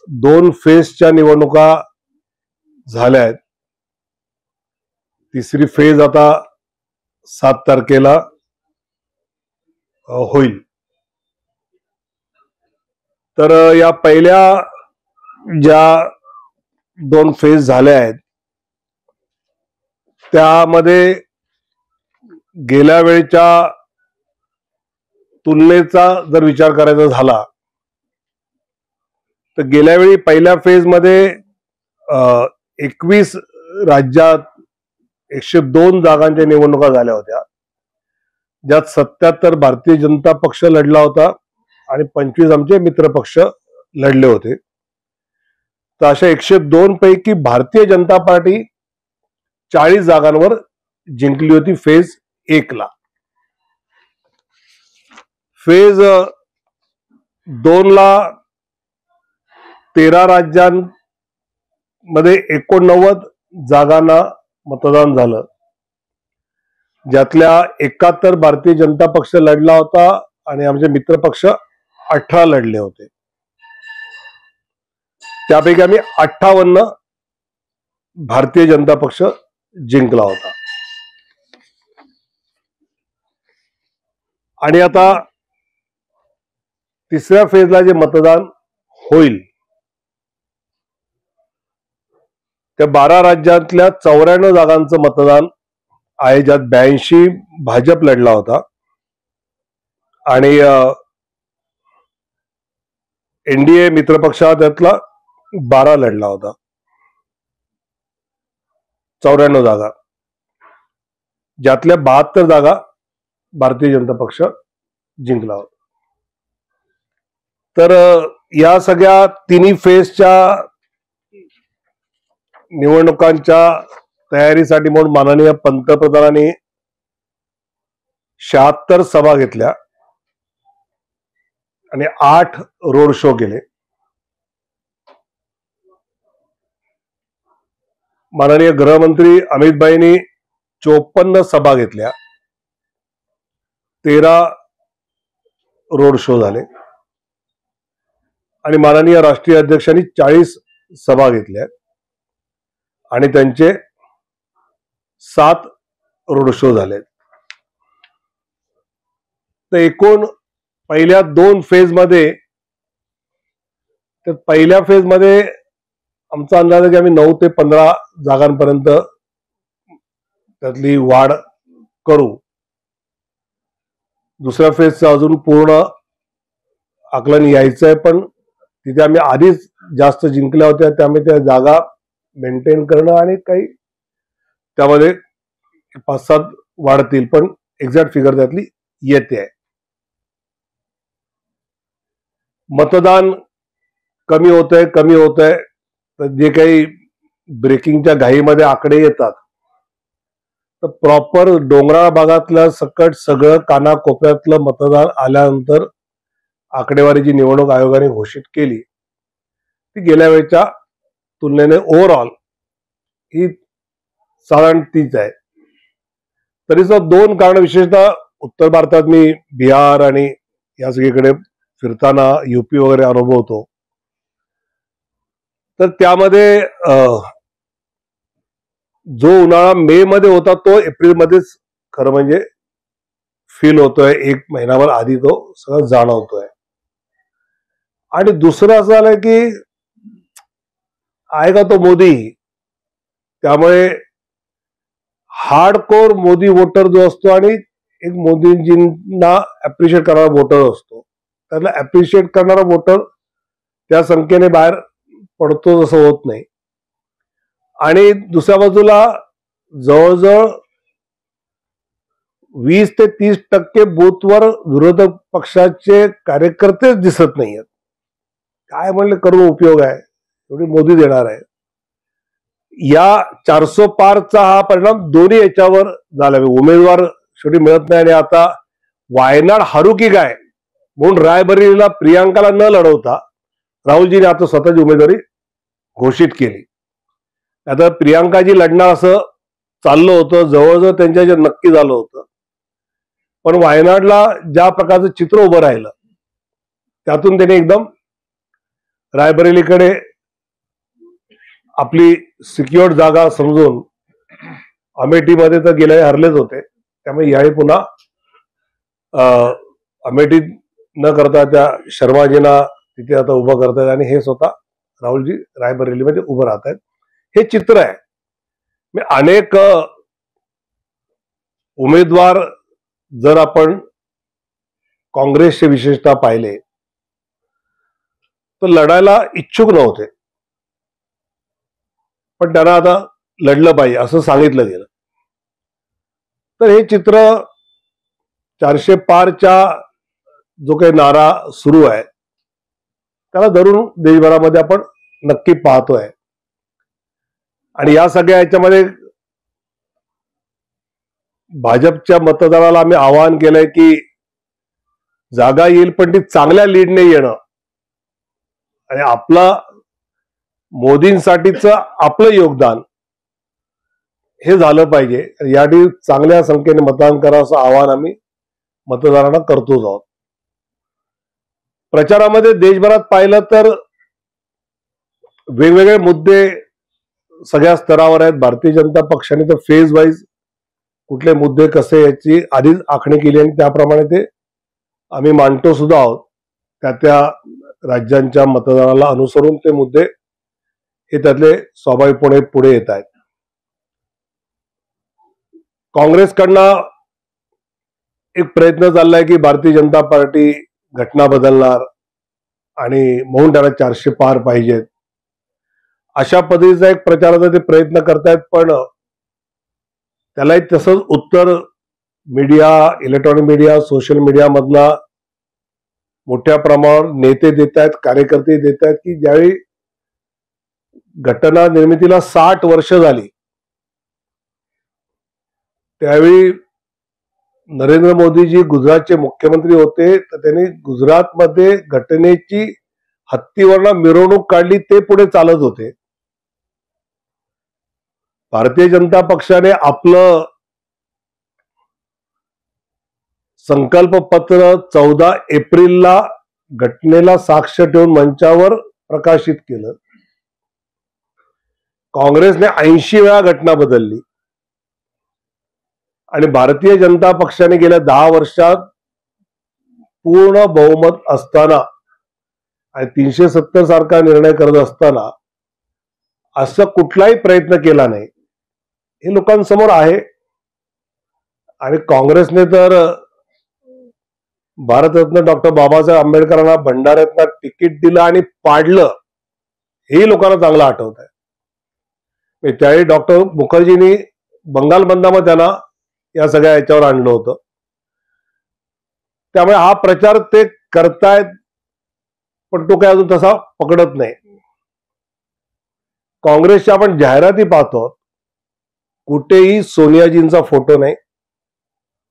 दोन फेजच्या निवडणुका झाल्या आहेत. तिसरी फेज आता 7 तारखेला होईल. तर या पहिल्या ज्या 2 फेज झाल्या आहेत त्यामध्ये गेल्या वेळेच्या तुलनेचा जर विचार करायचा झाला तर गेल्या वेळी पहिल्या फेज मध्ये 21 राज्यात 102 जागांच्या निवडणुका झाल्या होत्या, ज्यात 77 भारतीय जनता पक्ष लढला होता आणि 25 आमचे मित्र पक्ष लढले होते. तर अशा 102 पैकी भारतीय जनता पार्टी 40 जागांवर जिंकली होती फेज 1 ला. फेज 2 ला 13 राज्यांमध्ये 89 जागांना मतदान झालं, ज्यातल्या 71 भारतीय जनता पक्ष लढला होता आणि आमचे मित्र पक्ष 18 लढले होते. त्यापैकी आम्ही 58 भारतीय जनता पक्ष जिंकला होता. आणि आता तिसऱ्या फेजला जे मतदान होईल त्या 12 राज्यातल्या 94 जागांचं मतदान आहे, ज्यात 82 भाजप लढला होता आणि एनडीए मित्रपक्ष त्यातला 12 लढला होता. 94 जागा, ज्यातल्या 72 जागा भारतीय जनता पक्ष जिंकला होता. तर या सगळ्या तिन्ही फेजच्या निवडणुकांच्या तयारीसाठी म्हणून माननीय पंतप्रधानांनी 76 सभा घेतल्या आणि 8 रोड शो केले. माननीय गृहमंत्री अमित भाईंनी 54 सभा घेतल्या, 13 रोड शो झाले आणि माननीय राष्ट्रीय अध्यक्षांनी 40 सभा घेतल्या आणि त्यांचे 7 रोड शो झाले. तर एकूण पहिल्या 2 फेज मध्ये, तर पहिल्या फेज मध्ये आमचा अंदाज आहे की आम्ही 9 ते 15 जागांपर्यंत त्यातली वाढ करू. दुसऱ्या फेजचं अजून पूर्ण आकलन यायचं आहे, पण तिथे आम्ही आधीच जास्त जिंकल्या होत्या, त्यामुळे त्या जागा मेंटेन करणं आणि काही त्यामध्ये 5-7 वाढतील, पण एक्झॅक्ट फिगर त्यातली येते आहे. मतदान कमी होतंय, तर जे काही ब्रेकिंगच्या घाईमध्ये आकडे येतात तर प्रॉपर डोंगराळ भागातल्या सकट सगळं कानाकोपऱ्यातलं मतदान आल्यानंतर आकडेवारीची निवडणूक आयोगाने घोषित केली ती गेल्या वेळेच्या तुलनेने ओव्हरऑल ही साधारण तीच आहे. तरी सुद्धा 2 कारण, विशेषतः उत्तर भारतात मी बिहार आणि या सगळीकडे फिरताना यूपी वगैरे अनुभवतो, तर त्यामध्ये जो उन्हाळा मे मध्ये होता तो एप्रिल मध्येच खरं म्हणजे फील होतोय, 1 महिनाभर आधी तो सगळं जाणवतोय. आणि दुसरं असं झालंय की आहे का तो मोदी, त्यामुळे हार्डकोर मोदी वोटर जो असतो आणि एक मोदीजींना अप्रिशिएट करणारा वोटर असतो, त्याला अप्रिशिएट करणारा वोटर त्या संख्येने बाहेर पडतो जसं होत नाही. आणि दुसऱ्या बाजूला जवळजवळ 20 ते 30% बूथवर विरोधक पक्षाचे कार्यकर्तेच दिसत नाहीयेत. काय म्हणले करून उपयोग आहे, एवढी मोदी देणार आहे. या 400 पारचा हा परिणाम दोन्ही याच्यावर झाला. उमेदवार शेवटी मिळत नाही आणि आता वायनाड हरू की काय म्हणून रायबरेलीला प्रियांकाला न लढवता राहुलजीने आता स्वतःची उमेदवारी घोषित केली. आता प्रियांकाजी लढणार असं चाललं होतं, जवळजवळ त्यांच्या नक्की झालं होतं, पण वायनाडला ज्या प्रकारचं चित्र उभं राहिलं त्यातून त्याने एकदम रायबरेलीकडे आपली सिक्युअर्ड जागा समजून अमेठीमध्ये तर गेल्या हरलेच होते, त्यामुळे यावेळी पुन्हा अमेठीत न करता त्या शर्माजींना तिथे आता उभं करतायत आणि हे स्वतः राहुलजी रायबरेलीमध्ये उभं राहत आहेत. हे चित्र आहे. अनेक उमेदवार जर आपण काँग्रेसचे विशेषतः पाहिले तर लढायला इच्छुक नव्हते, पण त्यांना आता लढलं पाहिजे असं सांगितलं गेलं. तर हे चित्र 400 पारच्या जो काही नारा सुरू आहे त्याला धरून देशभरामध्ये आपण नक्की पाहतोय. आणि या सगळ्या याच्यामध्ये भाजपच्या मतदाराला आम्ही आवाहन केलंय की जागा येईल पण ती चांगल्या लीडने येणं आणि आपला मोदींसाठीचं आपलं योगदान हे झालं पाहिजे. यासाठी चांगल्या संख्येने मतदान करा असं आवाहन आम्ही मतदारांना करतोच आहोत. प्रचारामध्ये देशभरात पाहिलं तर वेगवेगळे मुद्दे सगळ्या स्तरावर आहेत. भारतीय जनता पक्षाने तर फेज वाईज कुठले मुद्दे कसे याची आधीच आखणी केली आणि त्याप्रमाणे ते आम्ही मांडतो सुद्धा आहोत. त्या राज्यांच्या मतदाराला अनुसरून ते मुद्दे हे त्यातले स्वाभाविकपणे पुढे येत आहेत. काँग्रेसकडनं एक प्रयत्न चाललाय की भारतीय जनता पार्टी घटना बदलणार आणि म्हणून त्याला 400 पार पाहिजेत अशा पद्धतीचा एक प्रचाराचा ते प्रयत्न करतायत. पण त्यालाही तसंच उत्तर media, electronic media, social media मधला मोठ्या प्रमाणावर नेते देत आहेत, कार्यकर्ते देत आहेत की ज्यावेळी घटना निर्मितीला 60 वर्ष झाली त्यावेळी नरेंद्र मोदीजी गुजरातचे मुख्यमंत्री होते, तर त्यांनी गुजरातमध्ये घटनेची हत्तीवरनं मिरवणूक काढली, ते पुढे चालत होते. भारतीय जनता पक्षाने आपलं संकल्प पत्र 14 एप्रिलला घटनेला साक्ष ठेवून मंचावर प्रकाशित केलं. काँग्रेसने 80 वेळा घटना बदलली आणि भारतीय जनता पक्षाने गेल्या 10 वर्षात पूर्ण बहुमत असताना आणि 370 सारखा निर्णय करत असताना असं कुठलाही प्रयत्न केला नाही. हे लोकांसमोर आहे. आणि काँग्रेसने तर भारतरत्न डॉक्टर बाबासाहेब आंबेडकरांना भंडाऱ्यातनं तिकीट दिलं आणि पाडलं, हे लोकांना चांगलं आठवत आहे. त्यावेळी डॉक्टर मुखर्जींनी बंगाल बंदामध्ये त्यांना या सगळ्या याच्यावर आणलं होतं. त्यामुळे हा प्रचार ते करतायत, पण तो काय अजून तसा पकडत नाही. काँग्रेसच्या आपण जाहिराती पाहतो, कुठेही सोनियाजींचा फोटो नाही,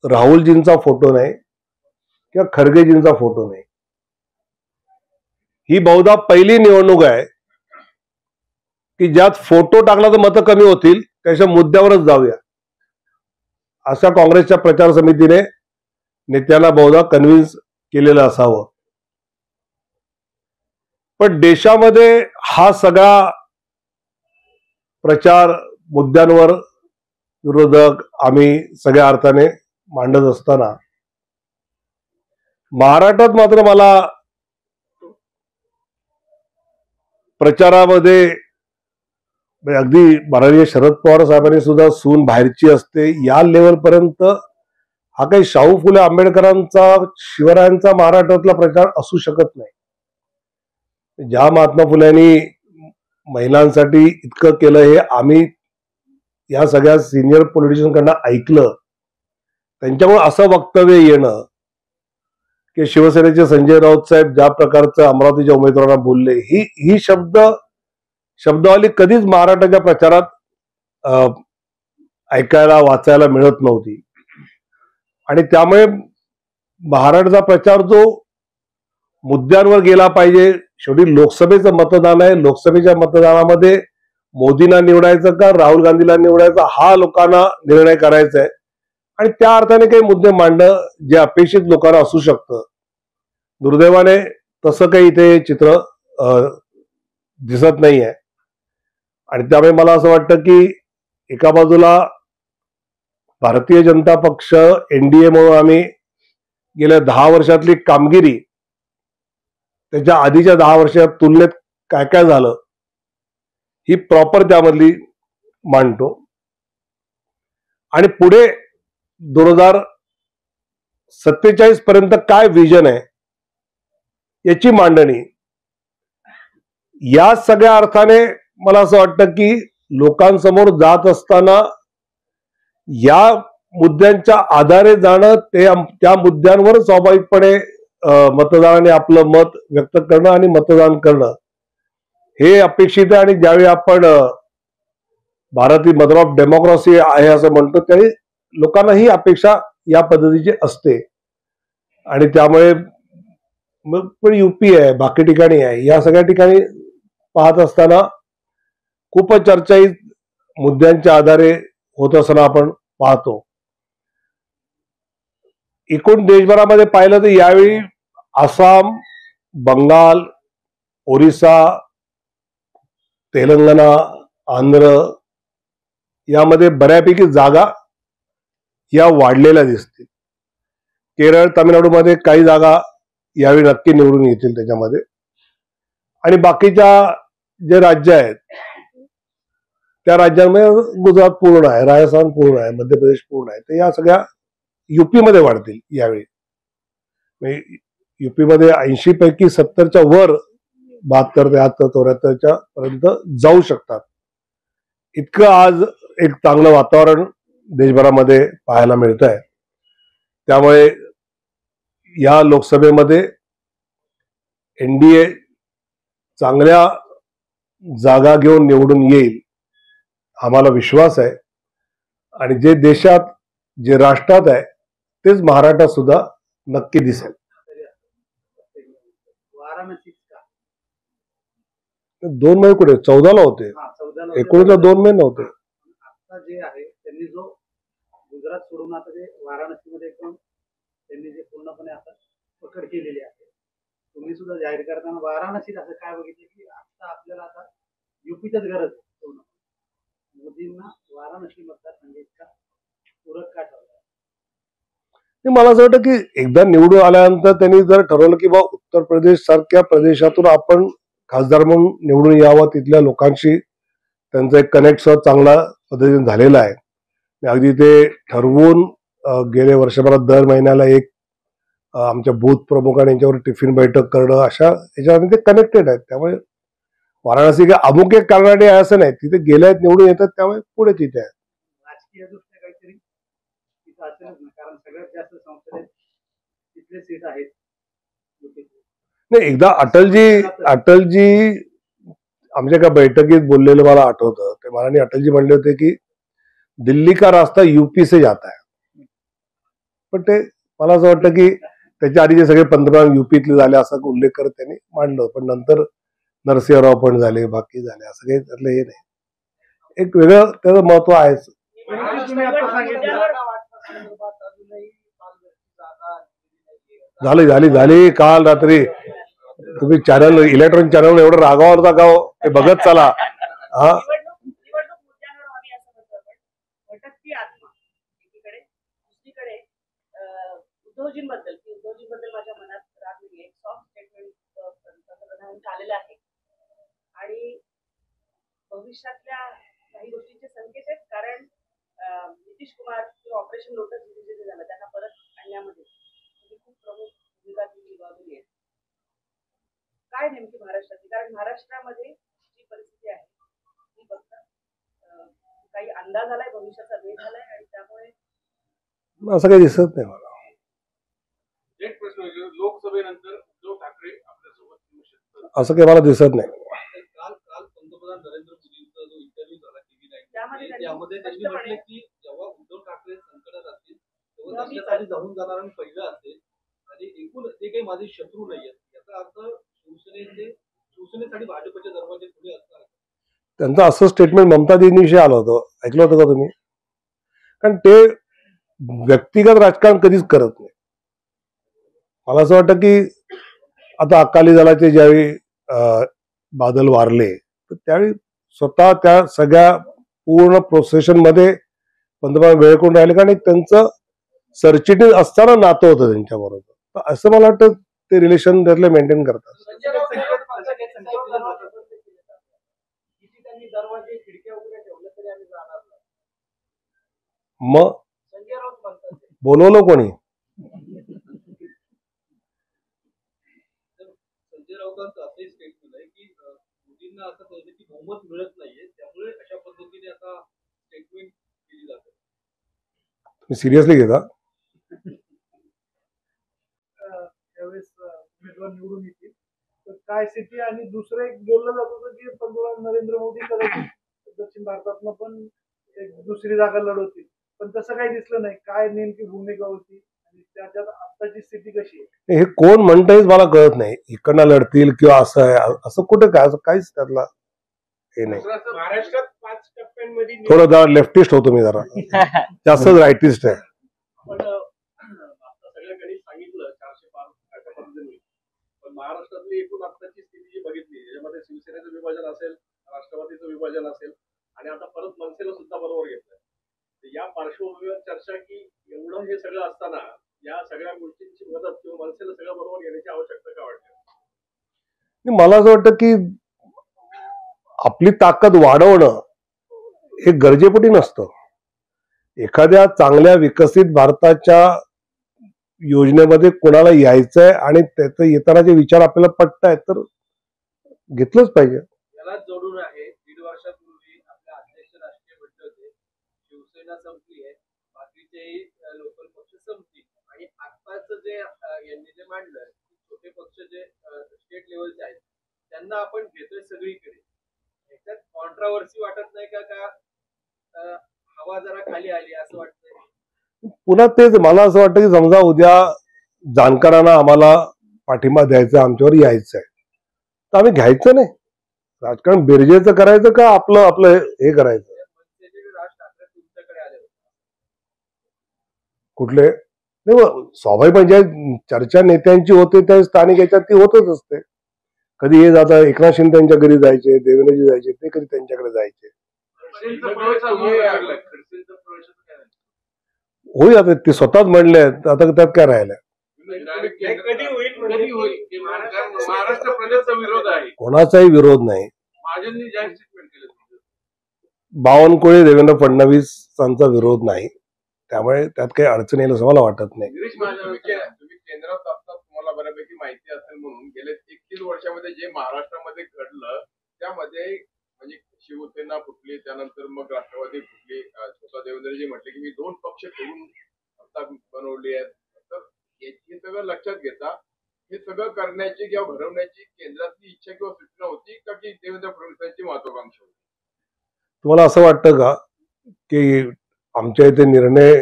राहुलजींचा फोटो नाही किंवा खरगेजींचा फोटो नाही. ही बहुधा पहिली निवडणूक आहे की ज्यात फोटो टाकला तर मतं कमी होतील, त्याच्या मुद्द्यावरच जाऊया अशा काँग्रेसच्या प्रचार समितीने नेत्यांना बहुधा कन्व्हिन्स केलेलं असावं. पण देशामध्ये हा सगळा प्रचार मुद्द्यांवर विरोधक आम्ही सगळ्या अर्थाने मांडत असताना महाराष्ट्रात मात्र मला प्रचारामध्ये अगदी माननीय शरद पवार साहेबांनी सुद्धा सून बाहेरची असते या लेवलपर्यंत हा काही शाहू फुले आंबेडकरांचा, शिवरायांचा महाराष्ट्रातला प्रचार असू शकत नाही. ज्या महात्मा फुल्यांनी महिलांसाठी इतकं केलं हे आम्ही या सगळ्या सिनियर पॉलिटिशियनकडनं ऐकलं. त्यांच्यामुळे असं वक्तव्य येणं की शिवसेनेचे संजय राऊत साहेब ज्या प्रकारचं अमरावतीच्या उमेदवारांना बोलले, ही शब्दावली कधीच महाराष्ट्राच्या प्रचारात ऐकायला वाचायला मिळत नव्हती. आणि त्यामुळे महाराष्ट्राचा प्रचार जो मुद्द्यांवर गेला पाहिजे, शेवटी लोकसभेचं मतदान आहे, लोकसभेच्या मतदानामध्ये मोदींना निवडायचं का राहुल गांधीला निवडायचं हा लोकांना निर्णय करायचा आहे. आणि त्या अर्थाने काही मुद्दे मांडणं जे अपेक्षित लोकांना असू शकतं, दुर्दैवाने तसं काही इथे चित्र दिसत नाही आहे. आणि त्यामुळे मला असं वाटतं की एका बाजूला भारतीय जनता पक्ष एनडीए म्हणून आम्ही गेल्या 10 वर्षातली कामगिरी त्याच्या आधीच्या 10 वर्षात तुलनेत काय काय झालं ही प्रॉपर त्यामधली मांडतो. आणि पुढे 2047 पर्यंत काय विजन आहे याची मांडणी. या सगळ्या अर्थाने मला असं वाटतं की लोकांसमोर जात असताना या मुद्द्यांच्या आधारे जाणं, त्या मुद्द्यांवर स्वाभाविकपणे मतदाराने आपलं मत व्यक्त करणं आणि मतदान करणं हे अपेक्षित आहे. आणि ज्यावेळी आपण भारत ही मदर ऑफ डेमोक्रेसी आहे असं म्हणतो त्यावेळी लोकांना ही अपेक्षा या पद्धतीची असते. आणि त्यामुळे मग युपी आहे, बाकी ठिकाणी आहे, या सगळ्या ठिकाणी पाहत असताना खूपच चर्चा ही मुद्द्यांच्या आधारे होत असताना आपण पाहतो. एकूण देशभरामध्ये पाहिलं तर यावेळी आसाम, बंगाल, ओरिसा, तेलंगणा, आंध्र यामध्ये बऱ्यापैकी जागा या वाढलेल्या दिसतील. केरळ, तामिळनाडूमध्ये काही जागा यावेळी नक्की निवडून येतील त्याच्यामध्ये. आणि बाकीच्या जे राज्य आहेत त्या राज्यांमध्ये गुजरात पूर्ण आहे, राजस्थान पूर्ण आहे, मध्य प्रदेश पूर्ण आहे, तर या सगळ्या युपीमध्ये वाढतील यावेळी. युपीमध्ये 80 पैकी 70च्या वर 72, 73, 74च्या पर्यंत जाऊ शकतात. इतकं आज एक चांगलं वातावरण देशभरामध्ये पाहायला मिळत आहे. त्यामुळे या लोकसभेमध्ये एनडीए चांगल्या जागा घेऊन निवडून येईल आम्हाला विश्वास आहे. आणि जे देशात, जे राष्ट्रात आहे तेच महाराष्ट्रात सुद्धा नक्की दिसेल. 2 मे कुठे, 14ला होते, 19ला 2 मे नव्हते. जे आहे त्यांनी जो गुजरात सोडून आता जे वाराणसीमध्ये एकदम त्यांनी जे पूर्णपणे आता पकड केलेली आहे, तुम्ही सुद्धा जाहीर करताना वाराणसीत असं काय बघितलं की आता आपल्याला आता युपीतच गरज आहे, मोदींना वाराणसी मतदारसंघ इतका पूरक का ठरला? मला असं वाटतं की एकदा निवडून आल्यानंतर त्यांनी जर ठरवलं की बा उत्तर प्रदेश सारख्या प्रदेशातून आपण खासदार म्हणून निवडून यावं, तिथल्या लोकांशी त्यांचा एक कनेक्ट चांगला पद्धतीने झालेला आहे. अगदी ते ठरवून गेले वर्षभरात दर महिन्याला एक आमच्या बूथ प्रमुखांनी यांच्यावर टिफिन बैठक करणं, अशा याच्यामध्ये ते कनेक्टेड आहेत. त्यामुळे वाराणसी काय अमुक एक कर्नाटक आहे असं नाही, तिथे गेले आहेत, निवडून येतात, त्यामुळे पुढे तिथे आहे. राजकीय दृष्ट्या काहीतरी तिथं असेलच ना, कारण सगळ्यात जास्त संसदेत तिथले सीट आहेत. नाही, एकदा अटलजी आमच्या एका बैठकीत बोललेलं मला आठवतं. ते मला अटलजी म्हणले होते की दिल्ली का रास्ता यूपी से जाता है. पण ते मला असं वाटतं की त्याच्या आधी जे सगळे पंतप्रधान युपीतले झाले असा उल्लेख करत त्यांनी मांडलं. पण नंतर नरसिंहराव पण झाले, बाकी झाले, असं काही त्यातलं हे नाही. एक वेगळं त्याचं महत्व आहेच. झाली काल रात्री तुम्ही चॅनल, इलेक्ट्रॉनिक चॅनल एवढं रागावर होता का ते बघत चला. हा, उद्धवजींबद्दल माझ्या मनात राग नाही, एक सॉफ्ट स्टेटमेंट पंतप्रधानांचं आलेलं आहे. आणि भविष्यातल्या काही गोष्टींचे संकेत आहेत, कारण नितीश कुमार किंवा ऑपरेशन लोटस जे झालं त्यांना परत आणण्यामध्ये खूप प्रमुख भूमिका निभावली आहे. काय नेमकी महाराष्ट्राची, कारण महाराष्ट्रामध्ये जी परिस्थिती आहे ती बघता काही अंदाज आलाय, भविष्याचा वेध आलाय, आणि त्यामुळे असं काही दिसत नाही मला. एक प्रश्न, लोकसभेनंतर उद्धव ठाकरे आपल्यासोबत येऊ शकतात असं काही मला दिसत नाही. काल पंतप्रधान नरेंद्र मोदींचा जो इंटरव्ह्यू झाला टीव्ही 9 त्यामध्ये त्यांनी म्हटलं की जेव्हा उद्धव ठाकरे संकटात असतील तेव्हा त्याच्यासाठी जाऊन जाणार आणि पहिलं असेल, आणि एकूण ते काही माझे शत्रू नाही आहेत, याचा अर्थ शिवसेनेसाठी भाजपचे दरवाजे खुले असणार. त्यांचं असं स्टेटमेंट ममता दीदींविषयी आलं होतं, ऐकलं होतं का तुम्ही? कारण ते व्यक्तिगत राजकारण कधीच करत नाही. मला असं वाटतं की आता अकाली दलाचे ज्यावेळी बादल वारले तर त्यावेळी स्वतः त्या सगळ्या पूर्ण प्रोसेशन मध्ये पंतप्रधान वेळ करून राहिले, कारण त्यांचं सरचिटणीस असताना नातं होतं त्यांच्याबरोबर. तर असं मला वाटतं ते रिलेशन त्यातले मेंटेन करतात. दरवाजे खिडक्या वगैरे ठेवले तरी आम्ही जाणार नाही. मग संजय राऊत म्हणतात बोलवलं कोणी? संजय राऊतांचं असंही स्टेटमेंट आहे की मोदींना असं कळलं की बहुमत मिळत नाहीये, त्यामुळे अशा पद्धतीने आता स्टेटमेंट केली जाते. तुम्ही सिरियसली घेता? त्यावेळेस उमेदवार निवडून येतील तर काय स्थिती, आणि दुसरं एक बोललं जात होतं की पंतप्रधान नरेंद्र मोदी कदाचित दक्षिण भारतातनं पण एक दुसरी जागा लढवतील, पण तसं काही दिसलं नाही. काय नेमकी भूमिका होती आणि त्याच्यात आत्ताची स्थिती कशी आहे? हे कोण म्हणतायच मला कळत नाही. इकडनं लढतील किंवा असं आहे, असं कुठे काय, असं काहीच त्यातला हे नाही. महाराष्ट्रात 5 टप्प्यांमध्ये थोडं जरा लेफ्टिस्ट होतो मी, जरा जास्तच रायटिस्ट आहे. पण आता सगळ्यांकडे सांगितलं 405 अशा पद्धतीने, पण महाराष्ट्रातली एकूण आत्ताची स्थिती जी बघितली त्याच्यामध्ये शिवसेनेचं विभाजन असेल, राष्ट्रवादीचं विभाजन असेल आणि आता परत मनसेला सुद्धा बरोबर घेतलंय. या पार्श्वभूमीवर चर्चा की एवढं हे सगळं असताना या सगळ्या गोष्टींची मदत किंवा मनसेला सगळं बरोबर घेण्याची आवश्यकता का वाटते? मला असं वाटतं की आपली ताकद वाढवणं हे गरजेपोटी नसतं. एखाद्या चांगल्या विकसित भारताच्या योजनेमध्ये कोणाला यायचंय आणि त्याचं येताना जे विचार आपल्याला पटतायत तर घेतलंच पाहिजे. यालाच जोडून आहे 1.5 वर्षापूर्वी आपल्या अध्यक्ष राष्ट्रीय भेटले होते, शिवसेना संपली आहे, बाकीचे लोकल पक्ष संपतील आणि आत्ताच जे यांनी जे मांडलं छोटे पक्ष जे स्टेट लेवलचे आहेत त्यांना आपण घेतोय सगळीकडे. याच्यात कॉन्ट्रावर्सी वाटत नाही का हवा जरा खाली आली असं वाटतंय? पुन्हा तेच मला असं वाटतं की समजा उद्या जाणकारांना आम्हाला पाठिंबा द्यायचा, आमच्यावर यायचं आहे, तर आम्ही घ्यायचं नाही. राजकारण बेरजेचं करायचं का आपलं आपलं हे करायचं? राज ठाकरे तुमच्याकडे आले होते. कुठले नाही, स्वाभाविक म्हणजे चर्चा नेत्यांची होते त्या स्थानिक याच्यात ती होतच असते. कधी हे जाता एकनाथ शिंदे त्यांच्या घरी जायचे, देवेंद्रजी जायचे, ते कधी त्यांच्याकडे जायचे. होईल आता ते स्वतःच म्हणले, आता त्यात काय राहिलं? महाराष्ट्र प्रदेशचा विरोध आहे, कोणाचाही विरोध नाही. महाजननी जाहीर स्टेटमेंट केलं. बावनकुळे देवेंद्र फडणवीसांचा विरोध नाही, त्यामुळे त्यात काही अडचण येईल असं मला वाटत नाही. तुम्ही केंद्रात असताना तुम्हाला बऱ्यापैकी माहिती असेल म्हणून गेले 31 वर्षामध्ये जे महाराष्ट्रामध्ये घडलं त्यामध्ये म्हणजे शिवसेना फुटली, त्यानंतर मग राष्ट्रवादी फुटली, स्वतः देवेंद्रजी म्हटले की मी 2 पक्ष करून सत्ता बनवली आहेत. तर हे सगळं लक्षात घेता हे सगळं करण्याची किंवा घडवण्याची केंद्रातली इच्छा किंवा सूचना होती का की देवेंद्र फडणवीसांची महत्वाकांक्षा होती? तुम्हाला असं वाटतं का की आमच्या इथे निर्णय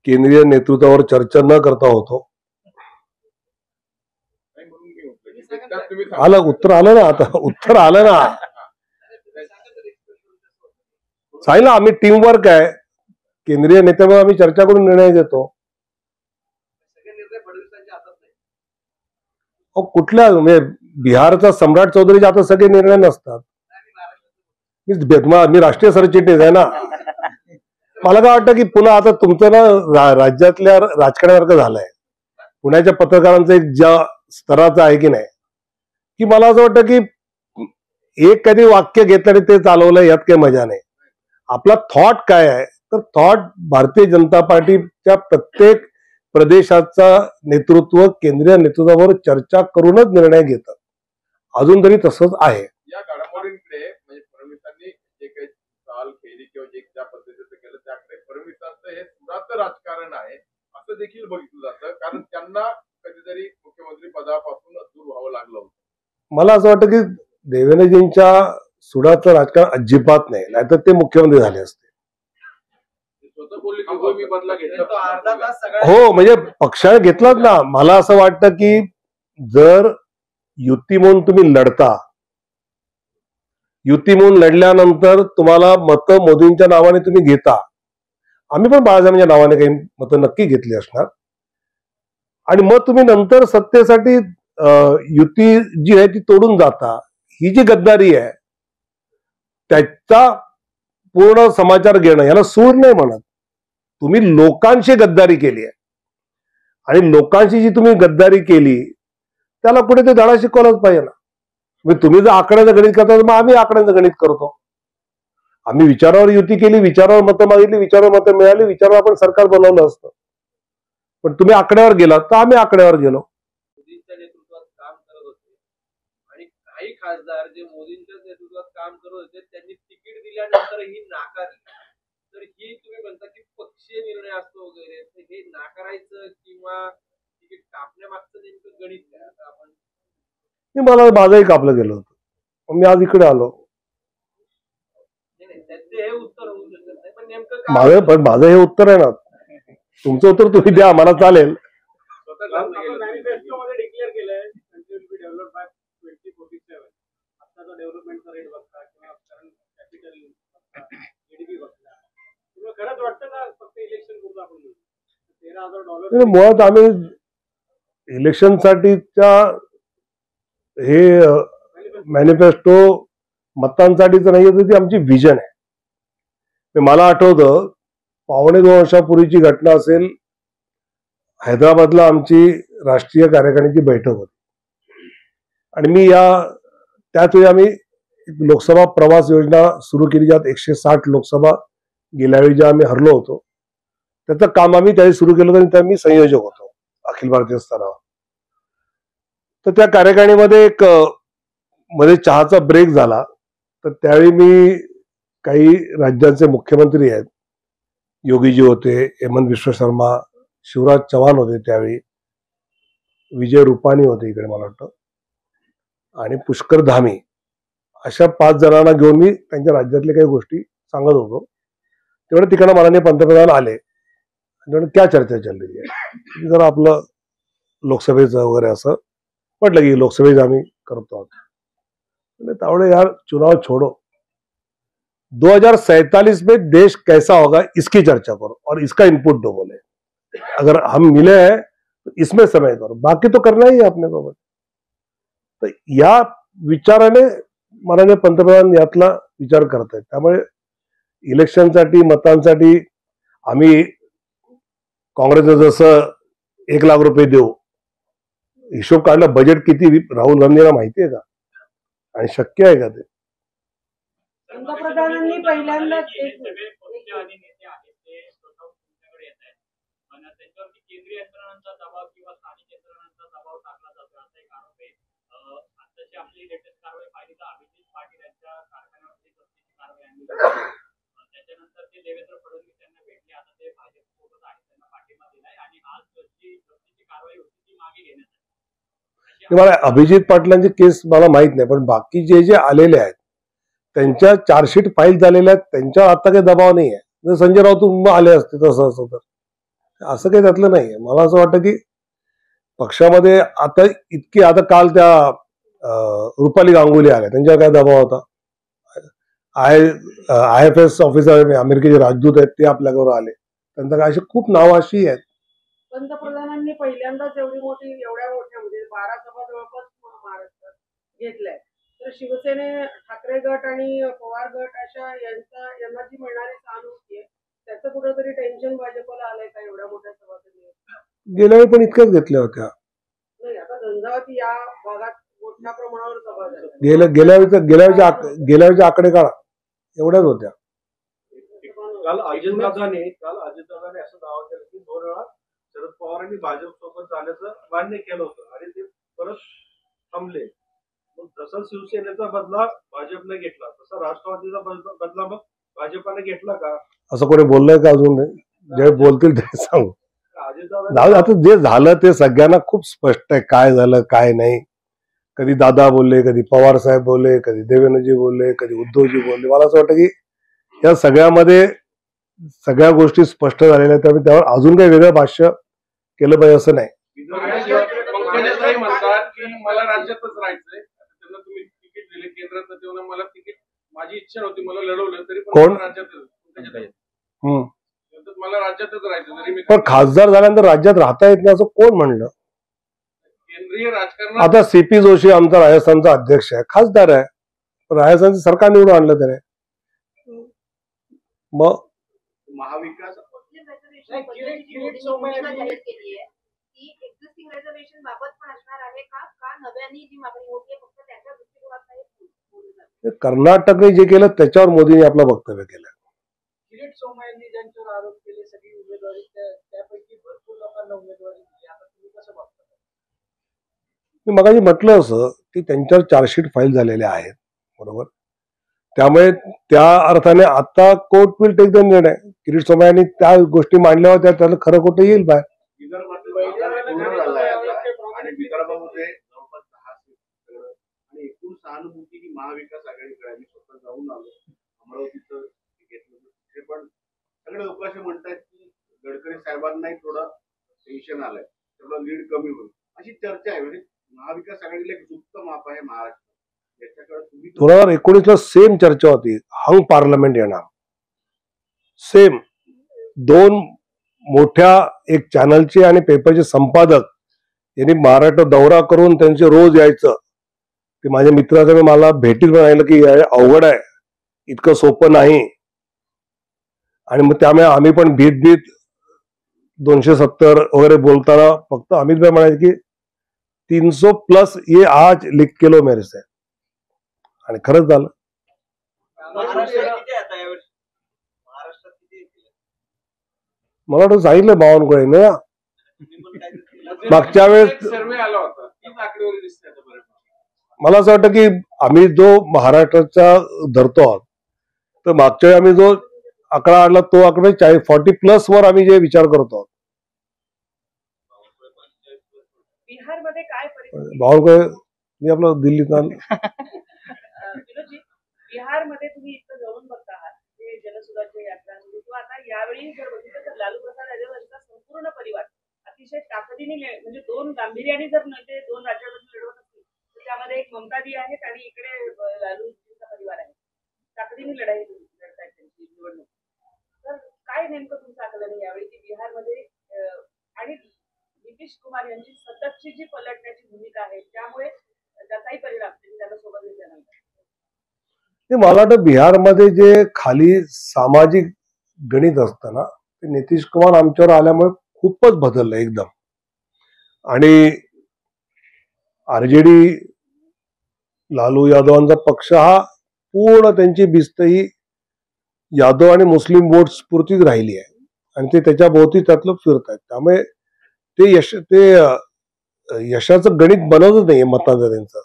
केंद्रीय नेतृत्वावर चर्चा न करता होतो? आलं उत्तर, आलं ना, आता उत्तर आलं ना. सांगितलं आम्ही टीम वर्क आहे, केंद्रीय नेत्यावर आम्ही चर्चा करून निर्णय घेतो. कुठल्या म्हणजे बिहारचा सम्राट चौधरीच्या आता सगळे निर्णय नसतात. मी राष्ट्रीय सरचिटणीस आहे ना. मला काय वाटतं की पुन्हा आता तुमचं ना राज्यातल्या राजकारणासारखं झालंय. पुण्याच्या पत्रकारांचं एक ज्या स्तराचं आहे की नाही, की मला असं वाटतं की एक कधी वाक्य घेतलं आणि ते चालवलं यात काही मजा नाही. आपला थॉट काय आहे तर थॉट भारतीय जनता पार्टीच्या प्रत्येक प्रदेशाचा नेतृत्व केंद्रीय नेतृत्वावर चर्चा करूनच निर्णय घेतात. अजून तरी तसंच आहे. या घडामोडींकडे म्हणजे फडणवीसांनी जे काही चाल केली किंवा जे ज्या पद्धतीचं केलं त्याकडे फडणवीसांचं हे सुराचं राजकारण आहे असं देखील बघितलं जातं, कारण त्यांना कधीतरी मुख्यमंत्री पदापासून दूर व्हावं लागलं होतं. मला असं वाटतं की देवेंद्रजींच्या सुडाचं राजकारण अजिबात नाही, नाहीतर ते मुख्यमंत्री झाले असते. हो म्हणजे पक्षाने घेतलाच ना. मला असं वाटतं की जर युती म्हणून तुम्ही लढता, युती म्हणून लढल्यानंतर तुम्हाला मतं मोदींच्या नावाने तुम्ही घेता, आम्ही पण बाळासाहेबांच्या नावाने काही मतं नक्की घेतली असणार, आणि मग तुम्ही नंतर सत्तेसाठी युती जी आहे ती तोडून जाता, ही जी गद्दारी आहे त्याचा पूर्ण समाचार घेणं याला सूड नाही म्हणत. तुम्ही लोकांशी गद्दारी केली आहे आणि लोकांशी जी तुम्ही गद्दारी केली त्याला कुठे ते धडा शिकवलाच पाहिजे ना. तुम्ही जर आकड्याचं गणित करता तर मग आम्ही आकड्याचं गणित करतो. आम्ही विचारावर युती केली, विचारावर मतं मागितली, विचारावर मतं मिळाली, विचारावर आपण सरकार बनवलं असतं. पण तुम्ही आकड्यावर गेलात तर आम्ही आकड्यावर गेलो. मोदींच्या नेतृत्वात काम करत होते आणि काही खासदार जे मोदींच्या नेतृत्वात काम करत होते त्यांनी तिकीट दिल्यानंतरही नाकारली. तर ही तुम्ही म्हणता की पक्षीय निर्णय असतो वगैरे, तर हे नाकारायचं किंवा तिकीट कापण्यामागचं नेमकं गणित काय? आता आपण मला माझंही कापलं गेलं होतं, मी आज इकडे आलो. त्याचे हे उत्तर होऊ शकत नाही, पण नेमकं माझं हे उत्तर आहे ना. तुमचं उत्तर तुम्ही द्या, मला चालेल. मॅनिफेस्टोमध्ये डिक्लेअर केलंय country will be developed by 2047. आताचा डेव्हलपमेंटचा रेट बघता किंवा करंट कॅपिटल जीडीपी बघता, तुम्हाला खरंच वाटतं का फक्त इलेक्शन पुरतं आपण $13,000? मुळात आम्ही इलेक्शनसाठीच्या हे मॅनिफेस्टो मतांसाठीच नाहीये, तर ती आमची विजन आहे. मला आठवतं 1.25 वर्षापूर्वीची घटना असेल, हैदराबादला आमची राष्ट्रीय कार्यकारिणीची बैठक होती आणि मी त्याच वेळी आम्ही लोकसभा प्रवास योजना सुरू केली, ज्यात 160 लोकसभा गेल्यावेळी ज्या आम्ही हरलो होतो त्याचं काम आम्ही त्यावेळी सुरू केलं होतं आणि त्या मी संयोजक होतो अखिल भारतीय स्तरावर. तर त्या कार्यकारिणीमध्ये मध्ये चहाचा ब्रेक झाला, तर त्यावेळी मी काही राज्यांचे मुख्यमंत्री आहेत, योगीजी होते, हेमंत विश्व शर्मा, शिवराज चव्हाण होते त्यावेळी, विजय रुपाणी होते इकडे मला वाटतं, आणि पुष्कर धामी, अशा 5 जणांना घेऊन मी त्यांच्या राज्यातल्या काही गोष्टी सांगत होतो. तेवढं तिकडे माननीय पंतप्रधान आले आणि क्या चर्चा चल रही आहे, जरा आपलं लोकसभेचं वगैरे असं म्हटलं की लोकसभेचं आम्ही करतो आहोत. तावड़े यार चुनाव छोड़ो, 2047 में देश कैसा होगा इसकी चर्चा करो और इसका इनपुट दो. बोले अगर हम मिले हैं तो इसमें समय करो, बाकी तो करना ही है अपने को. तर या विचाराने माननीय पंतप्रधान यातला विचार करत आहेत. त्यामुळे इलेक्शनसाठी मतांसाठी आम्ही काँग्रेसचं जसं 1 लाख रुपये देऊ, हिशोब काढला, बजेट किती राहुल गांधीला माहिती आहे का आणि शक्य आहे का ते? पंतप्रधानांनी पहिल्यांदाच सगळे पक्ष आणि नेते आहेत ते स्वतः तुमच्याकडे येत आहेत, पण त्याच्यावरती केंद्रीय यंत्रणांचा दबाव किंवा स्थानिक यंत्रणांचा दबाव टाकला जातो असा एक आरोप आहे. आताची आपली लेटेस्ट कारवाई पाहिली तर अभिजित पाटील यांच्या कारखान्यावरती जप्तीची कारवाई आणली. त्याच्यानंतर ते देवेंद्र फडणवीस यांना भेटले, आता ते भाजप सोबत आहेत, त्यांना पाठिंबा दिलाय आणि आज जी जप्तीची कारवाई होती ती मागे घेण्यात आली. मला अभिजित पाटलांची केस मला माहित नाही, पण बाकी जे आलेले आहेत त्यांच्या चार्जशीट फाईल झालेल्या आहेत, त्यांच्यावर आता काही दबाव नाही आहे. जर संजय राऊत आले असते तसं असं तर असं काही त्यातलं नाही आहे. मला असं वाटतं की पक्षामध्ये आता काल त्या रुपाली गांगुली आल्या, त्यांच्यावर काय दबाव होता? IFS ऑफिसर अमेरिकेचे राजदूत आहेत ते आपल्याकडे आले, त्यांचं काय अशी खूप नावं अशी आहेत. पंतप्रधानांनी पहिल्यांदाच एवढ्या मोठ्या म्हणजे 12 सभा जवळपास महाराष्ट्रात घेतल्या, तर शिवसेने, ठाकरे गट आणि पवार गट अशा यांना जी मिळणारी सहानुभूती आहे त्याचं कुठेतरी टेन्शन भाजपला आलंय का? एवढ्या मोठ्या सभा गेल्या वेळी पण इतक्याच घेतल्या होत्या. नाही, आता झंझावाती या भागात मोठ्या प्रमाणावर सभा झाल्या. गेल्या वेळेचे आकडे काढा, एवढ्याच होत्या. काल अजितदादाने असं दावा केला की 2 वेळा शरद पवारांनी भाजप सोबत जाण्याचं मान्य केलं होतं आणि ते परत थांबले. मग जसा शिवसेनेचा बदला भाजपने घेतला तसा राष्ट्रवादीचा बदला मग भाजपाने घेतला का? असं कोणी बोललंय का अजून? जे बोलतील ते सांगू. आता जे झालं ते सगळ्यांना खूप स्पष्ट आहे, काय झालं काय नाही. कधी दादा बोलले, कधी पवार साहेब बोलले, कधी देवेंद्रजी बोलले, कधी उद्धवजी बोलले. मला असं वाटतं की या सगळ्यामध्ये सगळ्या गोष्टी स्पष्ट झालेल्या आहेत, त्यामुळे त्यावर अजून काही वेगळं भाष्य केलं पाहिजे असं नाही. म्हणतात की मला राज्यातच राहायचंय, त्यांना तुम्ही तिकीट दिले केंद्रात, तेव्हा मला तिकीट, माझी इच्छा नव्हती, मला लढवलं तरी पण राज्यातच मला राज्यातच राहायचं. तरी मी पण खासदार झाल्यानंतर राज्यात राहता येत नाही असं कोण म्हणलं? केंद्रीय राजकारणात आता सीपी जोशी आमचा राजस्थानचा अध्यक्ष आहे, खासदार आहे, राजस्थानचं सरकार निवडून आणलं त्याने. मग महाविकास एक्झिस्टिंग रिझर्वेशन बाबत पण असणार आहे का नव्याने जी मागणी होते फक्त त्याच्या दृष्टिकोनात कर्नाटकने जे केलं त्याच्यावर मोदींनी आपलं वक्तव्य केलं. किरीट सोमय्यांनी ज्यांच्यावर आरोप केले सगळी उमेदवारी त्यापैकी भरपूर लोकांना उमेदवारी दिली, आता तुम्ही कसं बघता? मी मगाशी म्हटलं असं की त्यांच्यावर चार्जशीट फाईल झालेल्या आहेत, बरोबर. त्यामुळे त्या अर्थाने आता कोर्ट विल टेक द निर्णय. किरीट सोमय्यांनी त्या गोष्टी मांडल्या होत्या, त्याला खरं खोटं येईल बाहेर. आणि विदर्भामध्ये जवळपास 10 सीट आणि एकूण सहानुभूती ही महाविकास आघाडीकडे. आम्ही स्वतः जाऊन आलो, अमरावतीचं घेतलं, ते पण सगळे लोक असे म्हणतात की गडकरी साहेबांनाही थोडं टेन्शन आलंय, थोडं लीड कमी होईल अशी चर्चा आहे. म्हणजे महाविकास आघाडीला एक गुप्त माप आहे महाराष्ट्र. याच्याकडे तुम्ही 2019ला सेम चर्चा होती, हंग पार्लमेंट येणार. सेम दोन मोठ्या एक चॅनलचे आणि पेपरचे संपादक यांनी महाराष्ट्र दौरा करून त्यांचे रोज यायचं. ते माझ्या मित्राचं मला भेटीत म्हणायला की अवघड आहे, इतकं सोपं नाही. आणि मग त्यामुळे आम्ही पण भीत 270 वगैरे बोलताना फक्त अमित भाई म्हणायचे की 300+ ये आज लिख के लो मेरे से. आणि खरंच झालं. मला वाटतं सांगितलं बावनकुळे ना मागच्या वेळेस. सर्वे आला होता, तीच आकडेवारी दिसते आता बरं. मला असं वाटतं की आम्ही जो महाराष्ट्राचा धरतो आहोत, तर मागच्या वेळी आम्ही जो आकडा आणला तो आकडा 40+ वर आम्ही जे विचार करतो आहोत. बिहारमध्ये काय परिस्थिती? बावनकुळे मी आपलं दिल्लीत विनोदजी, बिहारमध्ये तुम्ही इथं जाऊन बघता आहात ते जनसुधाच्या यात्रा किंवा आता यावेळी जर बघितलं तर लालू प्रसाद यादव यांचा संपूर्ण परिवार अतिशय ताकदीने म्हणजे 2 गांभीर्याने जर ते 2 राज्यामधून लढवत असतील तर त्यामध्ये एक ममतादी आहेत आणि इकडे लालूजींचा परिवार आहे. ताकदीने लढाई लढतायत त्यांची निवडणूक. तर काय नेमकं तुमचं आकलन आहे यावेळी की बिहारमध्ये आणि नितीश कुमार यांची सततची जी पलटण्याची भूमिका आहे त्यामुळे त्याचाही परिणाम त्यांना सोबत घेतल्यानंतर? मला वाटतं बिहारमध्ये जे खाली सामाजिक गणित असतं ना, ते नितीश कुमार आमच्यावर आल्यामुळे खूपच बदललं एकदम. आणि आरजेडी लालू यादवांचा पक्ष हा पूर्ण त्यांची भिस्त ही यादव आणि मुस्लिम वोट्स पुरतीच राहिली आहे आणि ते त्याच्या भोवती त्यातलं फिरत आहेत. त्यामुळे ते यशाचं गणित बनवतच नाहीये मतांचं त्यांचं.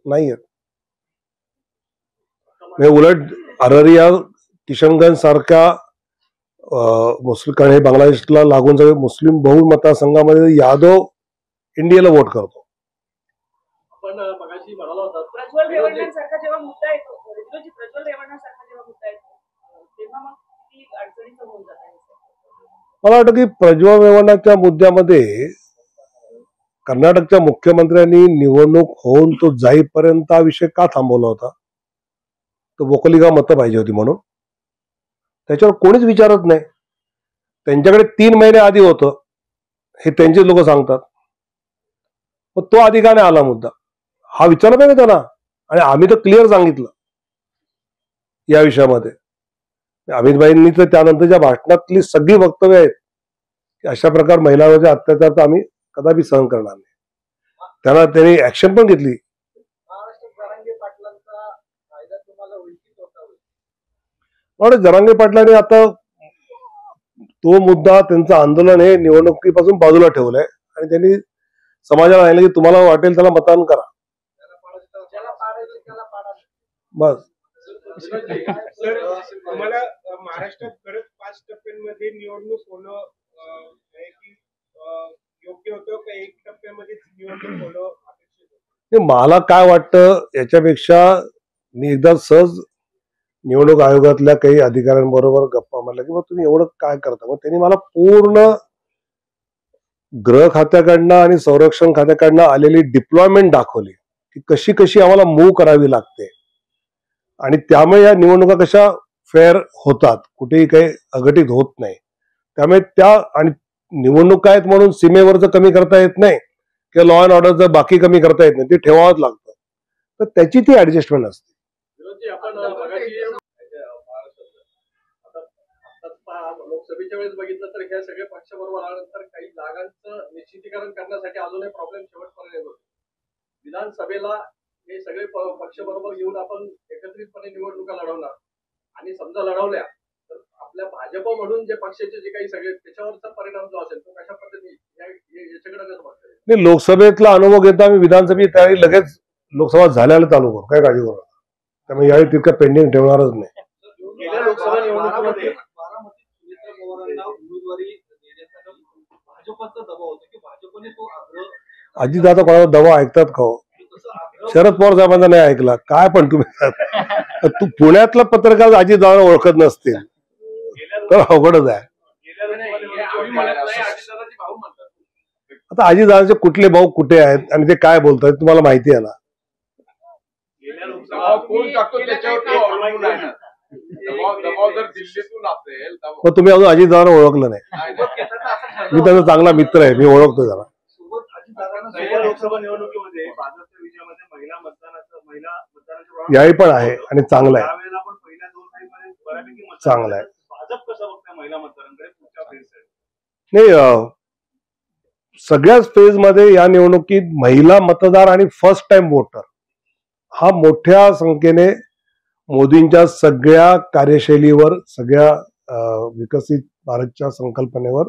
नाही उलट अररिया किशनगंज सारख्या मुस्लिम बांगलादेशला लागून सगळे मुस्लिम बहुल मतदारसंघामध्ये यादव इंडियाला वोट करतो. आपण मगाशी म्हणाला होता प्रज्वल रेवण्णांसारखा जेव्हा मुद्दा येतो, प्रज्वल रेवण्णांसारखा जेव्हा मुद्दा येतो तेव्हा मग ती अडचणीचं होऊन जात आहे. मला वाटतं की प्रज्वल रेवण्णाच्या मुद्द्यामध्ये कर्नाटकच्या मुख्यमंत्र्यांनी निवडणूक होऊन तो जाईपर्यंत हा विषय का थांबवला होता? तो वोकलिगा मतं पाहिजे होती म्हणून. त्याच्यावर कोणीच विचारत नाही. त्यांच्याकडे 3 महिने आधी होतं हे त्यांचे लोक सांगतात. पण तो आधी का नाही आला मुद्दा हा विचारला पाहिजे त्यांना. आणि आम्ही तर क्लिअर सांगितलं या विषयामध्ये. अमित भाईंनी तर त्यानंतरच्या भाषणातली सगळी वक्तव्य आहेत की अशा प्रकार महिलांवरचे अत्याचार तर आम्ही कदापि सहन करणार नाही. त्यांनी ऍक्शन पण घेतली. जरांगे पाटलांनी आता तो मुद्दा त्यांचं आंदोलन हे निवडणुकीपासून बाजूला ठेवलंय आणि त्यांनी समाजाला सांगितलं की तुम्हाला वाटेल त्याला मतदान करा बस. तुम्हाला महाराष्ट्रात खरंच 5 टप्प्यांमध्ये निवडणूक होणं योग्य होतं का 1 टप्प्यामध्ये निवडणूक होणं अपेक्षित होतं? मला काय वाटतं याच्यापेक्षा मी एकदा सहज निवडणूक आयोगातल्या काही अधिकाऱ्यांबरोबर गप्पा मारल्या की मग तुम्ही एवढं काय करता. मग त्यांनी मला पूर्ण गृह खात्याकडनं आणि संरक्षण खात्याकडनं आलेली डिप्लॉयमेंट दाखवली की कशी कशी आम्हाला मूव्ह करावी लागते आणि त्यामुळे या निवडणुका कशा फेअर होतात, कुठेही काही अघटित होत नाही. त्यामुळे त्या आणि निवडणूक आहेत म्हणून सीमेवरचं कमी करता येत नाही किंवा लॉ अँड ऑर्डरचं बाकी कमी करता येत नाही, ते ठेवावंच लागतं. तर त्याची ती ऍडजस्टमेंट असते. लोकसभेच्या वेळेस बघितलं तर हे सगळे पक्ष बरोबर आल्यानंतर काही जागांचं निश्चितीकरण करण्यासाठी अजूनही प्रॉब्लेम शेवटपर्यंत येत होते. विधानसभेला हे सगळे पक्ष बरोबर येऊन आपण एकत्रितपणे निवडणुका लढवणार आणि समजा लढवल्या तर आपल्या भाजप म्हणून जे पक्षाचे जे काही सगळे त्याच्यावरचा परिणाम जो असेल तो कशा पद्धतीने याच्याकडे कसं बघताय? नाही, लोकसभेतला अनुभव घेता आम्ही विधानसभेची तयारी लगेच लोकसभा झाल्याला चालू करू, काय काळजी करू नका. त्यामुळे यावेळी तितकं पेंडिंग ठेवणारच नाही. गेल्या लोकसभा निवडणुकीमध्ये बारामतीत सुनेत्रा पवारांना उमेदवारी देण्यासाठी भाजपचा दबाव होता की भाजपने तो आग्रह. अजितदादा कोणाचा दबाव ऐकतात का हो? शरद पवार साहेबांचा नाही ऐकला काय? पण तुम्ही तू पुण्यातला पत्रकार अजितदादा ओळखत नसतील तर अवघडच आहे. आता अजितदादाचे कुठले भाऊ कुठे आहेत आणि ते काय बोलतात तुम्हाला माहिती आहे ना. दबाव जर दिल्लीतून असेल मग तुम्ही अजून अजितदादांना ओळखलं नाही. मी त्याचा चांगला मित्र आहे, मी ओळखतो जरा. लोकसभा निवडणुकीमध्ये भाजपच्या विजयामध्ये महिला मतदानाचं याही पण आहे आणि चांगलं आहे, त्यावेळेला पण पहिल्या 2 टाईममध्ये बऱ्यापैकी चांगलं आहे. भाजप कसं बघताय महिला मतदारांकडे पुढच्या फेजसाठी? नाही, सगळ्याच फेज मध्ये या निवडणुकीत महिला मतदार आणि फर्स्ट टाइम वोटर हा मोठ्या संख्येने मोदींच्या सगळ्या कार्यशैलीवर, सगळ्या विकसित भारतच्या संकल्पनेवर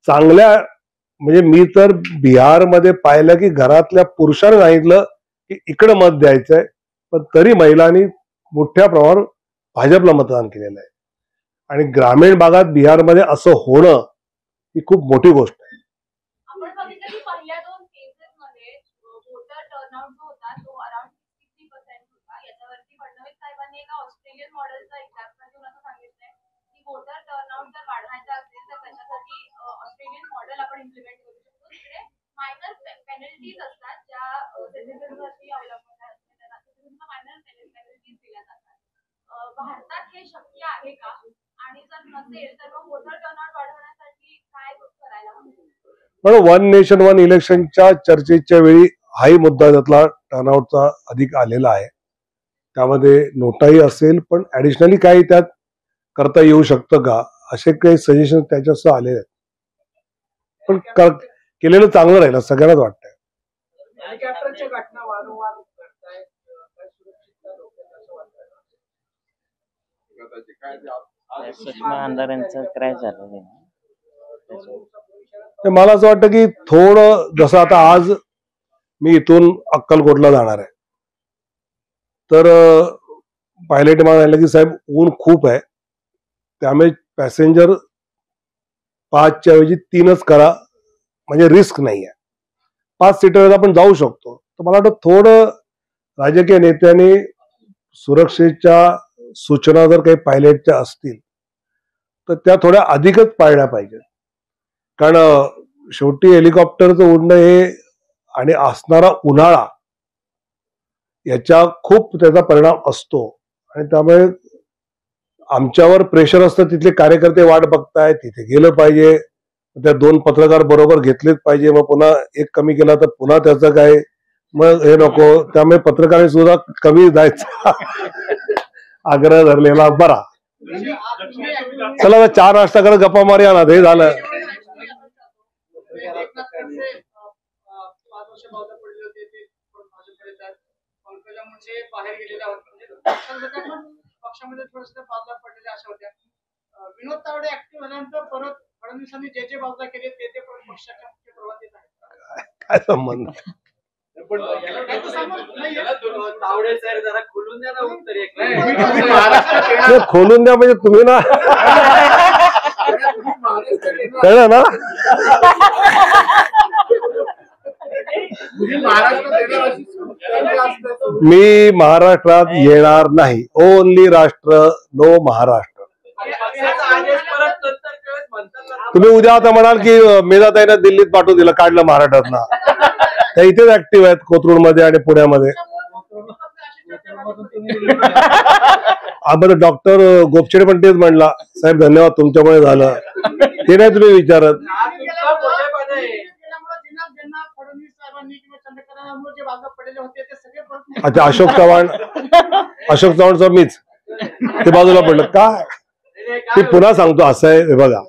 चांगल्या, म्हणजे मी तर बिहारमध्ये पाहिलं की घरातल्या पुरुषांनी सांगितलं की इकडे मत द्यायचंय, पण तरी महिलांनी मोठ्या प्रमाणावर भाजपला मतदान केलेलं आहे. आणि ग्रामीण भागात बिहारमध्ये असं होणं ही खूप मोठी गोष्ट आहे. आपण बघितलं की पहिल्या 2 केसेसमध्ये वोटर टर्नआउट जो होता तो अराउंड 60% होता. याच्यावरती फडणवीस साहेबांनी एका ऑस्ट्रेलियन मॉडेलचा एक्झाम्पल देऊन असं सांगितलंय की वोटर टर्नआउट जर वाढवायचा असेल तर त्याच्यासाठी ऑस्ट्रेलियन मॉडेल आपण इम्प्लिमेंट करू शकतो. तिकडे मायनर पेनल्टीज असतात ज्या सिटिझनवरती अवलंबून असतात, त्यांना सिटिझनना मायनर पेनल्टीज दिल्या जातात. भारतात हे शक्य आहे का? आणि जर नसेल तर मग वोटर टर्नआउट वाढवण्यासाठी काय करायला हवं? पण वन नेशन वन इलेक्शनच्या चर्चेच्या वेळी हाही मुद्दा त्यातला टर्नआउटचा अधिक आलेला आहे. त्यामध्ये नोटाही असेल, पण ऍडिशनली काही त्यात करता येऊ शकतं का असे काही सजेशन त्याच्यासह आलेले आहेत. पण केलेलं चांगलं राहील सगळ्यांनाच वाटतंय. हेलिकॉप्टरच्या घटना वारंवार घडतायत, सुषमा अंधारेंचं क्रॅश झालं. मला असं वाटतं की थोडं, जसं आता आज मी इथून अक्कलकोटला जाणार आहे, तर पायलट मला सांगितलं की साहेब ऊन खूप आहे, त्यामुळे पॅसेंजर 5च्या ऐवजी 3च करा, म्हणजे रिस्क नाही आहे. 5 सीटर आपण जाऊ शकतो. तर मला वाटतं थोडं राजकीय नेत्यांनी सुरक्षेच्या सूचना जर काही पायलटच्या असतील तर त्या थोड्या अधिकच पाळल्या पाहिजेत. कारण शेवटी हेलिकॉप्टरचं उडणं हे आणि असणारा उन्हाळा याच्या खूप त्याचा परिणाम असतो आणि त्यामुळे आमच्यावर प्रेशर असतं. तिथले कार्यकर्ते वाट बघतायत, तिथे गेलं पाहिजे, त्या 2 पत्रकार बरोबर घेतलेच पाहिजे. मग पुन्हा एक कमी केला तर पुन्हा त्याचं काय, मग हे नको. त्यामुळे पत्रकारांनी सुद्धा कमी जायचा आग्रह धरलेला बरा. चला 4 नाश्ता करत गप्पा मारूया ना, हे झालं. बाहेर गेलेल्या पक्षामध्ये थोडस बाजूला पडलेल्या अशा होत्या. विनोद तावडे ऍक्टिव्ह झाल्यानंतर परत फडणवीसांनी जे बाजूला केले ते परत पक्षाच्या मुख्य प्रवाहात आहेत. काय संबंध? तावडे सर जरा खोलून द्या ना उत्तर. खोलून द्या म्हणजे तुम्ही ना, कळलं ना. मी महाराष्ट्रात येणार नाही. ओनली राष्ट्र, नो महाराष्ट्र. तुम्ही उद्या आता म्हणाल की मेधाताईंना दिल्लीत पाठवून दिलं, काढलं महाराष्ट्रात. त्या इथेच ऍक्टिव्ह आहेत, कोथरूड मध्ये आणि पुण्यामध्ये. डॉक्टर गोपछेडे पण तेच म्हणला, साहेब धन्यवाद तुमच्यामुळे झालं. ते नाही तुम्ही विचारत. ज्यांना फडणवीस साहेबांनी किंवा चंद्रकांतमुळे जे बाजू पडलेले होते ते सगळे परत अच्छा, अशोक चव्हाणचं मीच ते बाजूला पडलं काय. ते पुन्हा सांगतो असं आहे, हे बघा,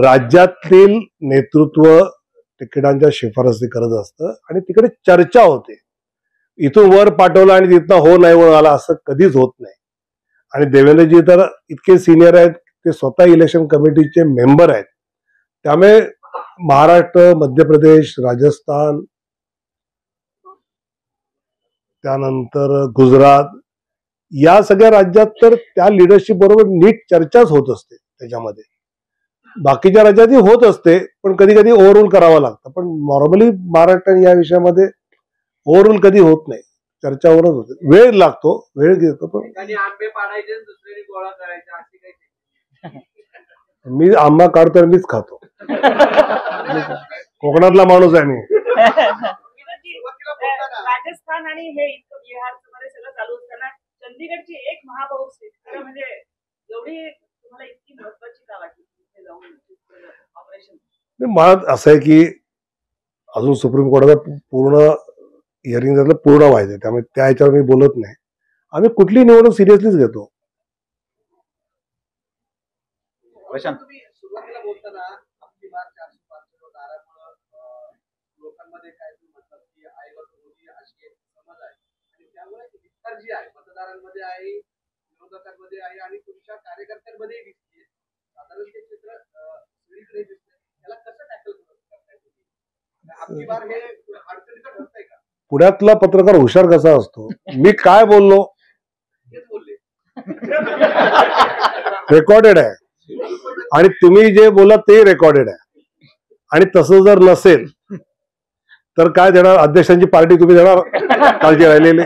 राज्यातील नेतृत्व तिकिटांच्या शिफारसी करत असतं आणि तिकडे चर्चा होते. इथून वर पाठवलं आणि तिथनं हो नाही म्हणून आला असं कधीच होत नाही. आणि देवेंद्रजी तर इतके सिनियर आहेत, ते स्वतः इलेक्शन कमिटीचे मेंबर आहेत. त्यामुळे महाराष्ट्र, मध्य प्रदेश, राजस्थान, त्यानंतर गुजरात, या सगळ्या राज्यात तर त्या लिडरशिप बरोबर नीट चर्चाच होत असते. त्याच्यामध्ये बाकीच्या राज्यातही होत असते, पण कधी कधी ओव्हररूल करावं लागतं. पण नॉर्मली महाराष्ट्र या विषयामध्ये ओव्हररूल कधी होत नाही, चर्चावरच होते. वेळ लागतो, वेळ घेतो. पण आंबे पाडायचे दुसऱ्याने गोळा करायचा अशी काही मी आंबा काढतो मीच खातो. कोकणातला माणूस आहे मी. राजस्थान आणि हे बिहारमध्ये सगळं चालू असताना चंदीगडची एक महापौर सीट खरं म्हणजे एवढी तुम्हाला इतकी महत्वाची का वाटली तिथे जाऊन ऑपरेशन? मला असं आहे की अजून सुप्रीम कोर्टाचा पूर्ण हिअरिंग त्यातलं पूर्ण व्हायचं, त्यामुळे त्या ह्याच्यावर मी बोलत नाही. आम्ही कुठली निवडणूक सिरियसलीच घेतो. तुम्ही सुरुवातीला बोलताना आपली बार 405 दारामुळे लोकांमध्ये काय तुम्ही म्हणतात की आईवर मोदी अशी एक समज आहे आणि त्यामुळे विस्तार जी आहे मतदारांमध्ये आहे, विरोधकांमध्ये आहे आणि तुमच्या कार्यकर्त्यांमध्ये दिसते. साधारण ते चित्र सगळीकडे दिसते. त्याला कसं टॅकल करताय तुम्ही? आपली बार हे अडचणीचं ठरतंय का? पुण्यातला पत्रकार हुशार कसा असतो, मी काय बोललो हेच बोलले. रेकॉर्डेड आहे आणि तुम्ही जे बोला ते रेकॉर्डेड आहे. आणि तसं जर नसेल तर काय देणार, अध्यक्षांची पार्टी तुम्ही देणार काळजी राहिलेली.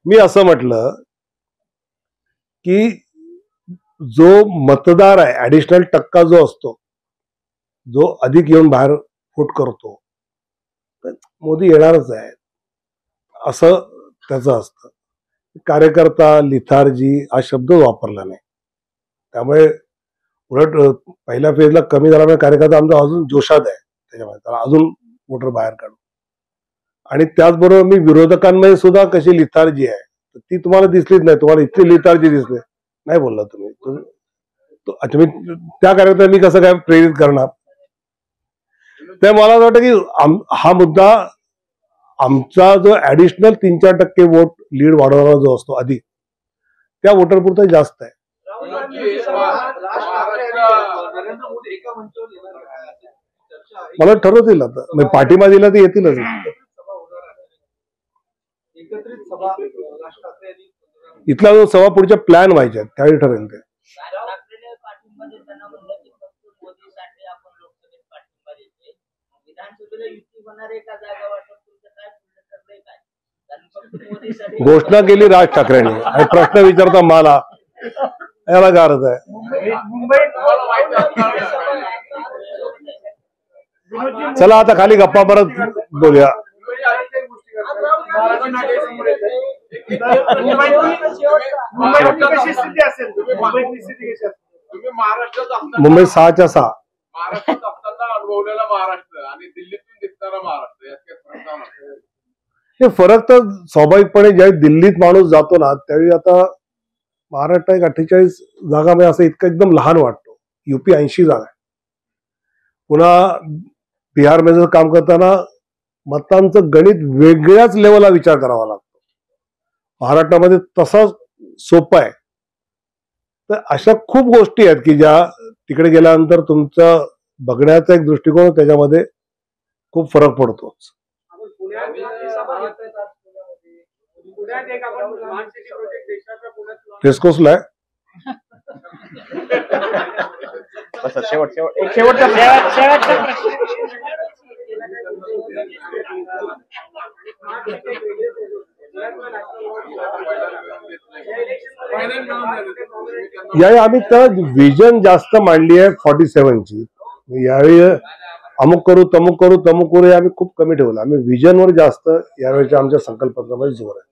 मी असं म्हटलं की जो मतदार आहे, ऍडिशनल टक्का जो असतो, जो अधिक येऊन बाहेर फूट करतो, तर मोदी येणारच आहे असं त्याचं असतं. कार्यकर्ता, लिथार्जी हा शब्द वापरला नाही. त्यामुळे उलट पहिल्या फेजला कमी झाल्यामुळे कार्यकर्ता आमचा अजून जोशात आहे. त्याच्यामुळे त्याला अजून वोटर बाहेर काढू. आणि त्याचबरोबर मी विरोधकांमध्ये सुद्धा कशी लिथार्जी आहे ती तुम्हाला दिसलीच नाही. तुम्हाला इतकी लिथार्जी दिसली नाही बोलला तुम्ही. त्या कार्यकर्त्यांना मी कसं काय प्रेरित करणार. ते मला असं वाटतं की हा मुद्दा आमचा जो ऍडिशनल 3-4% वोट लीड वाढवणारा जो असतो अधिक, त्या वोटर पुरता जास्त आहे. मला ठरवतील आता पाठिंबा दिला तर येतीलच. इथला जो सभा पुढच्या प्लॅन व्हायच्या त्यावेळी ठरेल ते. घोषणा केली राज ठाकरेंनी आणि प्रश्न विचारता मला, याला काय अर्थ आहे. चला आता खाली गप्पा परत बोलूया. मुंबई 6च्या 6 महाराष्ट्रात असताना अनुभवलेला महाराष्ट्र आणि दिल्लीतून दिसणारा महाराष्ट्र यात हे फरक तर स्वाभाविकपणे ज्यावेळी दिल्लीत माणूस जातो ना त्यावेळी, आता महाराष्ट्र एक 48 जागा म्हणजे असं इतकं एकदम लहान वाटतो. युपी 80 जागा आहे. पुन्हा बिहारमध्ये काम करताना मतांचं गणित वेगळ्याच लेवलला विचार करावा लागतो. महाराष्ट्रामध्ये तसाच सोपं आहे. तर अशा खूप गोष्टी आहेत की ज्या तिकडे गेल्यानंतर तुमचा बघण्याचा एक दृष्टिकोन त्याच्यामध्ये खूप फरक पडतोच. टेस्कोसला आहे. यावेळी आम्ही तर विजन जास्त मांडली आहे 47ची. यावेळी अमुक करू तमुक करू तमुक करू आम्ही खूप कमी ठेवलं. आम्ही विजनवर जास्त यावेळेच्या आमच्या संकल्पनामध्ये जोर आहे.